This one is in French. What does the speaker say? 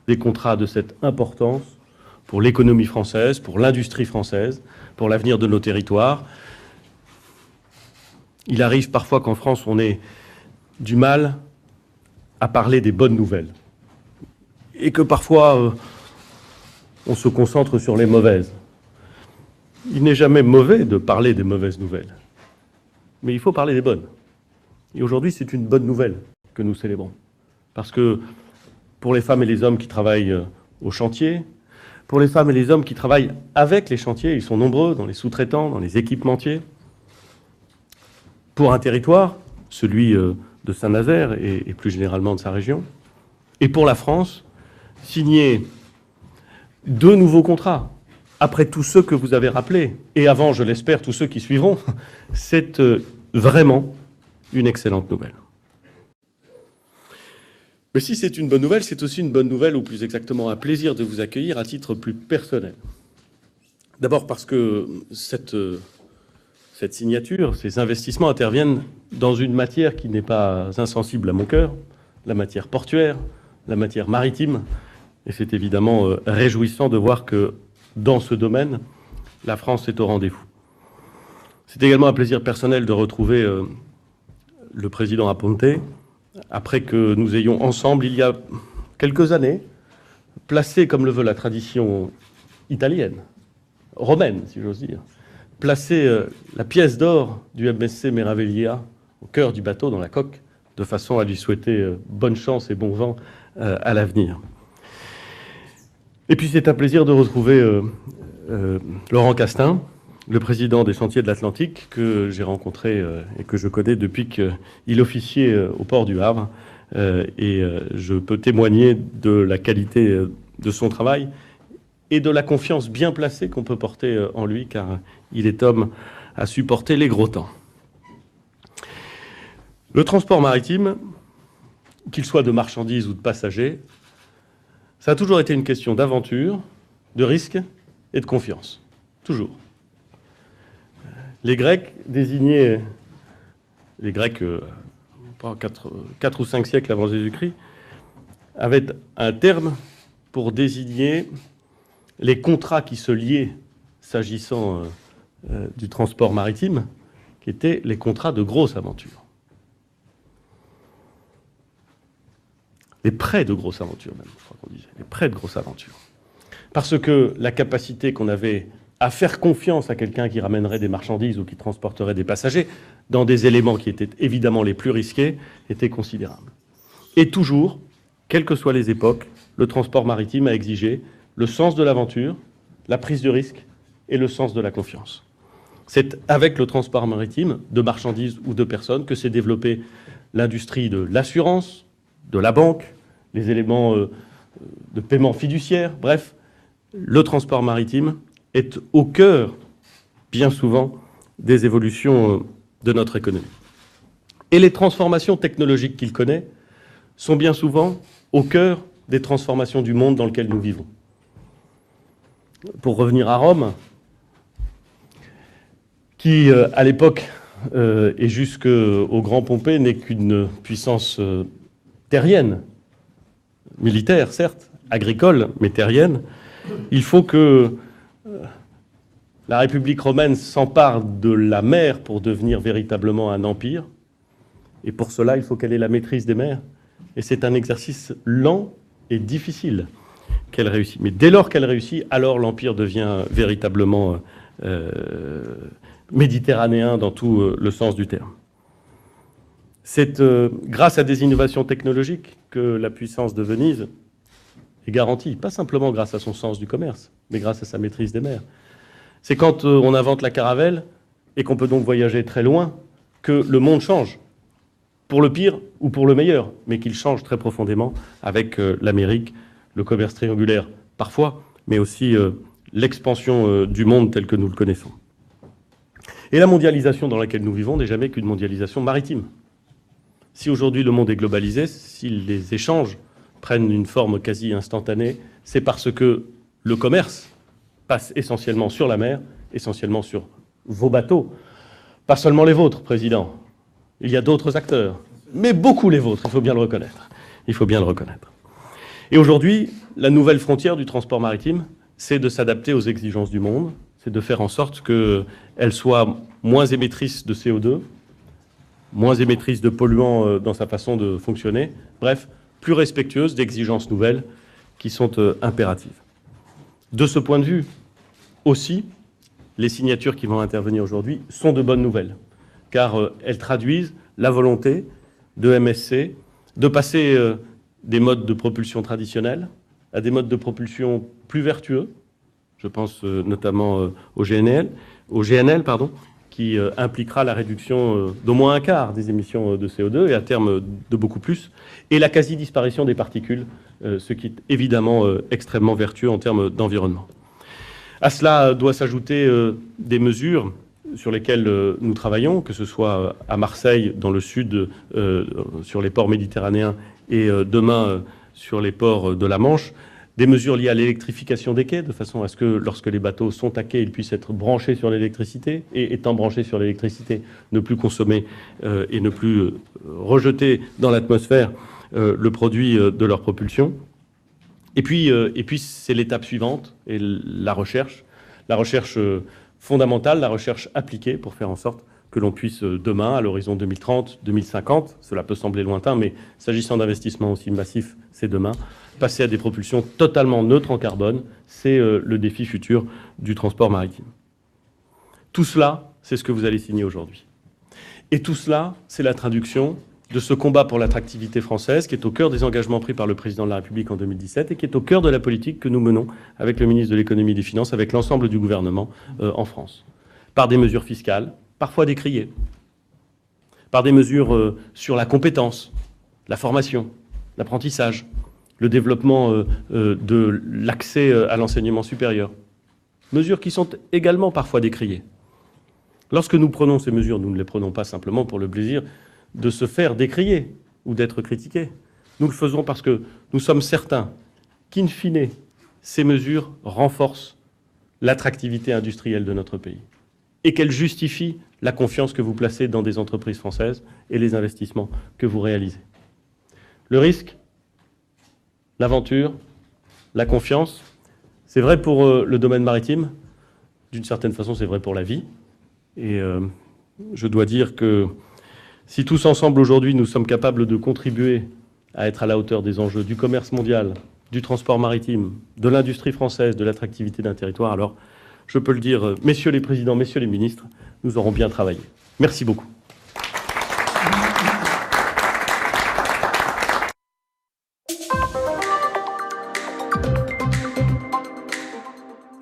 des contrats de cette importance pour l'économie française, pour l'industrie française, pour l'avenir de nos territoires. Il arrive parfois qu'en France, on ait du mal à parler des bonnes nouvelles. Et que parfois, on se concentre sur les mauvaises. Il n'est jamais mauvais de parler des mauvaises nouvelles. Mais il faut parler des bonnes. Et aujourd'hui, c'est une bonne nouvelle que nous célébrons. Parce que pour les femmes et les hommes qui travaillent au chantier, pour les femmes et les hommes qui travaillent avec les chantiers, ils sont nombreux dans les sous-traitants, dans les équipementiers, pour un territoire, celui de Saint-Nazaire et plus généralement de sa région, et pour la France, signer 2 nouveaux contrats, après tous ceux que vous avez rappelés, et avant, je l'espère, tous ceux qui suivront, c'est vraiment une excellente nouvelle. Mais si c'est une bonne nouvelle, c'est aussi une bonne nouvelle, ou plus exactement un plaisir de vous accueillir à titre plus personnel. D'abord parce que cette signature, ces investissements interviennent dans une matière qui n'est pas insensible à mon cœur, la matière portuaire, la matière maritime. Et c'est évidemment réjouissant de voir que dans ce domaine, la France est au rendez-vous. C'est également un plaisir personnel de retrouver le président Aponte, après que nous ayons ensemble, il y a quelques années, placé, comme le veut la tradition italienne, romaine, si j'ose dire, placé la pièce d'or du MSC Meraviglia au cœur du bateau, dans la coque, de façon à lui souhaiter bonne chance et bon vent à l'avenir. Et puis c'est un plaisir de retrouver Laurent Castin, le président des Chantiers de l'Atlantique, que j'ai rencontré et que je connais depuis qu'il officiait au port du Havre. Et je peux témoigner de la qualité de son travail et de la confiance bien placée qu'on peut porter en lui, car il est homme à supporter les gros temps. Le transport maritime, qu'il soit de marchandises ou de passagers, ça a toujours été une question d'aventure, de risque et de confiance. Toujours. Les Grecs désignaient, les Grecs, 4 ou 5 siècles avant Jésus-Christ, avaient un terme pour désigner les contrats qui se liaient, s'agissant du transport maritime, qui étaient les contrats de grosse aventure. Les prêts de grosse aventure, même, je crois qu'on disait, les prêts de grosse aventure. Parce que la capacité qu'on avait à faire confiance à quelqu'un qui ramènerait des marchandises ou qui transporterait des passagers dans des éléments qui étaient évidemment les plus risqués était considérable. Et toujours, quelles que soient les époques, le transport maritime a exigé le sens de l'aventure, la prise de risque et le sens de la confiance. C'est avec le transport maritime, de marchandises ou de personnes, que s'est développée l'industrie de l'assurance, de la banque, les éléments de paiement fiduciaire, bref, le transport maritime est au cœur, bien souvent, des évolutions de notre économie. Et les transformations technologiques qu'il connaît sont bien souvent au cœur des transformations du monde dans lequel nous vivons. Pour revenir à Rome, qui, à l'époque, et jusqu'au Grand Pompée, n'est qu'une puissance terrienne, militaire, certes, agricole, mais terrienne, il faut que la République romaine s'empare de la mer pour devenir véritablement un empire. Et pour cela, il faut qu'elle ait la maîtrise des mers. Et c'est un exercice lent et difficile qu'elle réussit. Mais dès lors qu'elle réussit, alors l'empire devient véritablement méditerranéen dans tout le sens du terme. C'est grâce à des innovations technologiques que la puissance de Venise est garantie, pas simplement grâce à son sens du commerce, mais grâce à sa maîtrise des mers. C'est quand on invente la caravelle et qu'on peut donc voyager très loin que le monde change, pour le pire ou pour le meilleur, mais qu'il change très profondément avec l'Amérique, le commerce triangulaire parfois, mais aussi l'expansion du monde tel que nous le connaissons. Et la mondialisation dans laquelle nous vivons n'est jamais qu'une mondialisation maritime. Si aujourd'hui le monde est globalisé, si les échanges prennent une forme quasi instantanée, c'est parce que le commerce passe essentiellement sur la mer, essentiellement sur vos bateaux. Pas seulement les vôtres, Président. Il y a d'autres acteurs, mais beaucoup les vôtres, il faut bien le reconnaître. Il faut bien le reconnaître. Et aujourd'hui, la nouvelle frontière du transport maritime, c'est de s'adapter aux exigences du monde, c'est de faire en sorte qu'elle soit moins émettrice de CO2, moins émettrice de polluants dans sa façon de fonctionner, bref, plus respectueuse d'exigences nouvelles qui sont impératives. De ce point de vue, aussi, les signatures qui vont intervenir aujourd'hui sont de bonnes nouvelles, car elles traduisent la volonté de MSC de passer des modes de propulsion traditionnels à des modes de propulsion plus vertueux. Je pense notamment au GNL, qui impliquera la réduction d'au moins un quart des émissions de CO2 et à terme de beaucoup plus, et la quasi-disparition des particules, ce qui est évidemment extrêmement vertueux en termes d'environnement. À cela doit s'ajouter des mesures sur lesquelles nous travaillons, que ce soit à Marseille, dans le sud, sur les ports méditerranéens, et demain sur les ports de la Manche, des mesures liées à l'électrification des quais, de façon à ce que lorsque les bateaux sont à quai, ils puissent être branchés sur l'électricité, et étant branchés sur l'électricité, ne plus consommer et ne plus rejeter dans l'atmosphère le produit de leur propulsion. Et puis c'est l'étape suivante, et la recherche fondamentale, la recherche appliquée, pour faire en sorte que l'on puisse demain, à l'horizon 2030, 2050, cela peut sembler lointain, mais s'agissant d'investissements aussi massifs, c'est demain, passer à des propulsions totalement neutres en carbone, c'est le défi futur du transport maritime. Tout cela, c'est ce que vous allez signer aujourd'hui. Et tout cela, c'est la traduction de ce combat pour l'attractivité française qui est au cœur des engagements pris par le président de la République en 2017 et qui est au cœur de la politique que nous menons avec le ministre de l'économie et des finances, avec l'ensemble du gouvernement en France. Par des mesures fiscales, parfois décriées, par des mesures sur la compétence, la formation, l'apprentissage, le développement de l'accès à l'enseignement supérieur. Mesures qui sont également parfois décriées. Lorsque nous prenons ces mesures, nous ne les prenons pas simplement pour le plaisir de se faire décrier ou d'être critiqués. Nous le faisons parce que nous sommes certains qu'in fine, ces mesures renforcent l'attractivité industrielle de notre pays et qu'elles justifient la confiance que vous placez dans des entreprises françaises et les investissements que vous réalisez. Le risque, l'aventure, la confiance, c'est vrai pour le domaine maritime, d'une certaine façon c'est vrai pour la vie, et je dois dire que si tous ensemble aujourd'hui nous sommes capables de contribuer à être à la hauteur des enjeux du commerce mondial, du transport maritime, de l'industrie française, de l'attractivité d'un territoire, alors je peux le dire, messieurs les présidents, messieurs les ministres, nous aurons bien travaillé. Merci beaucoup.